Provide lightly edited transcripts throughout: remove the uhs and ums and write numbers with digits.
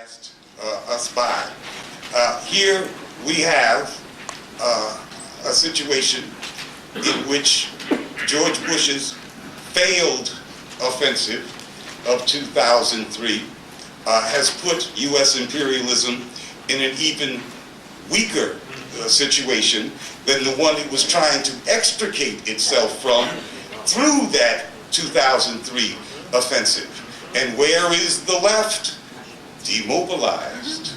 passed us by. Here we have a situation in which George Bush's failed offensive of 2003 has put U.S. imperialism in an even weaker situation than the one it was trying to extricate itself from through that 2003 offensive. And where is the left? Demobilized,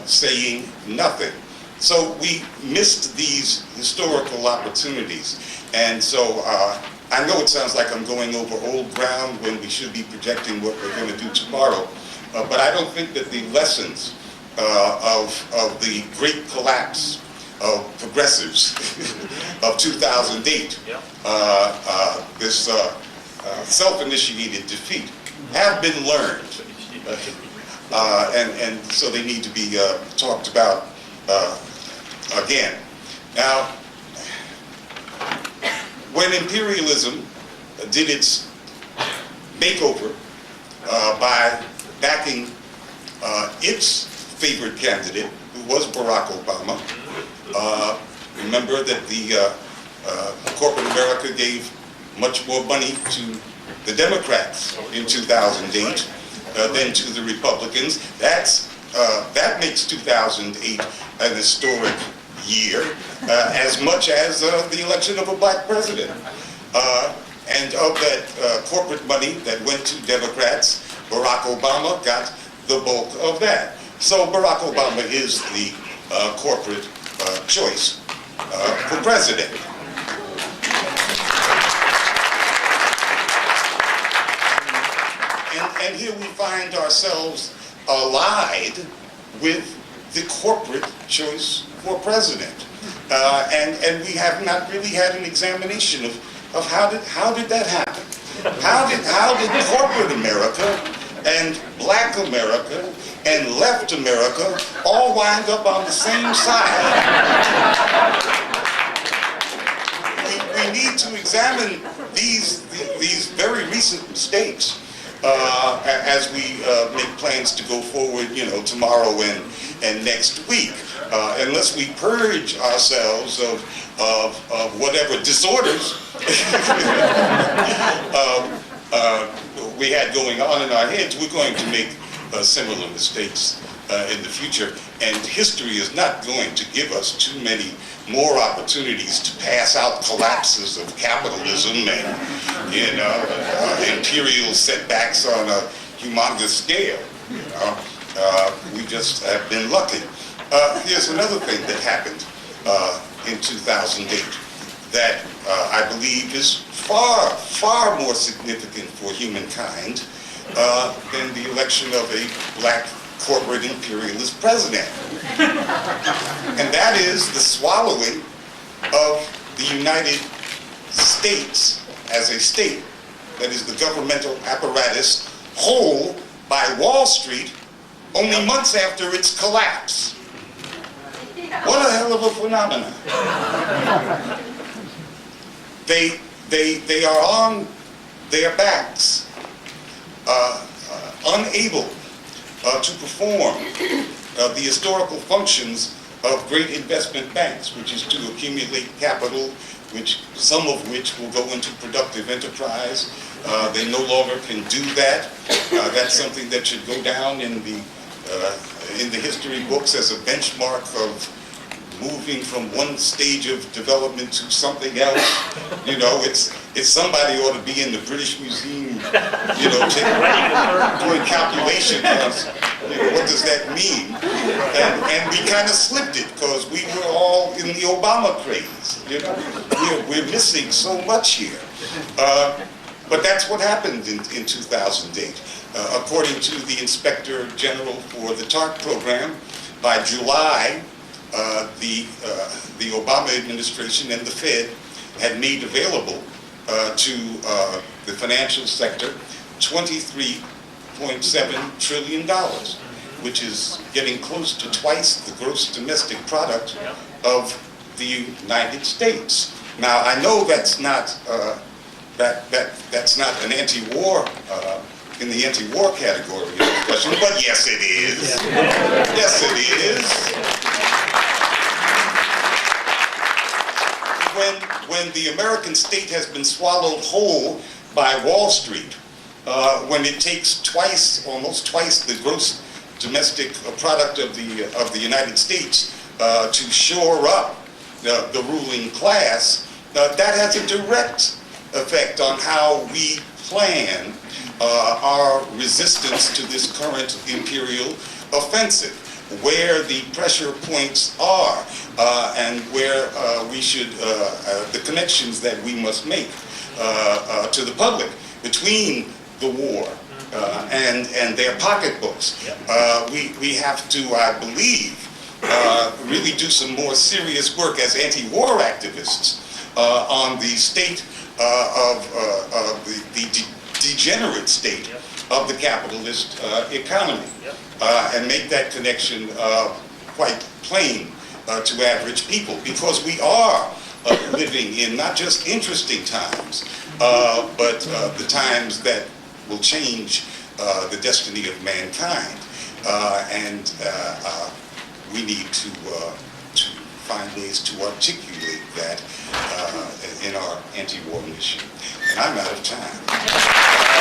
saying nothing. So we missed these historical opportunities. And so I know it sounds like I'm going over old ground when we should be projecting what we're going to do tomorrow, but I don't think that the lessons of the great collapse of progressives of 2008, this self-initiated defeat, have been learned. And so they need to be talked about again. Now, when imperialism did its makeover by backing its favorite candidate, who was Barack Obama, remember that the corporate America gave much more money to the Democrats in 2008 than to the Republicans. That makes 2008 an historic year, as much as the election of a black president. And of that corporate money that went to Democrats, Barack Obama got the bulk of that. So Barack Obama is the corporate choice for president. And here we find ourselves allied with the corporate choice for president. And we have not really had an examination of how did that happen? How did corporate America and black America and left America all wind up on the same side? We need to examine these very recent mistakes as we make plans to go forward, tomorrow and next week. Unless we purge ourselves of whatever disorders we had going on in our heads, we're going to make similar mistakes in the future. And history is not going to give us too many more opportunities to pass out collapses of capitalism and imperial setbacks on a humongous scale. We just have been lucky. Here's another thing that happened in 2008 that I believe is far, far more significant for humankind than the election of a black corporate imperialist president. And that is the swallowing of the United States as a state, that is the governmental apparatus, whole by Wall Street only months after its collapse. What a hell of a phenomenon. They are on their backs, unable to perform the historical functions of great investment banks, which is to accumulate capital, some of which will go into productive enterprise. They no longer can do that. That's something that should go down in the history books as a benchmark of moving from one stage of development to something else. It's somebody ought to be in the British Museum, doing calculations on what does that mean? And we kind of slipped it because we were all in the Obama craze. We're missing so much here. But that's what happened in 2008. According to the Inspector General for the TARP program, by July, the Obama administration and the Fed had made available to the financial sector $23.7 trillion, which is getting close to twice the gross domestic product of the United States. Now, I know that's not that's not an anti-war in the anti-war category of the question, but yes, it is. Yes, it is. When the American state has been swallowed whole by Wall Street, when it takes almost twice the gross domestic product of the United States to shore up the ruling class, that has a direct effect on how we plan our resistance to this current imperial offensive, where the pressure points are, and where we should, the connections that we must make to the public between the war and their pocketbooks. We have to, I believe, really do some more serious work as anti-war activists on the state of the degenerate state of the capitalist economy, and make that connection quite plain to average people, because we are living in not just interesting times, but the times that will change the destiny of mankind, and we need to find ways to articulate that in our anti-war mission. And I'm out of time.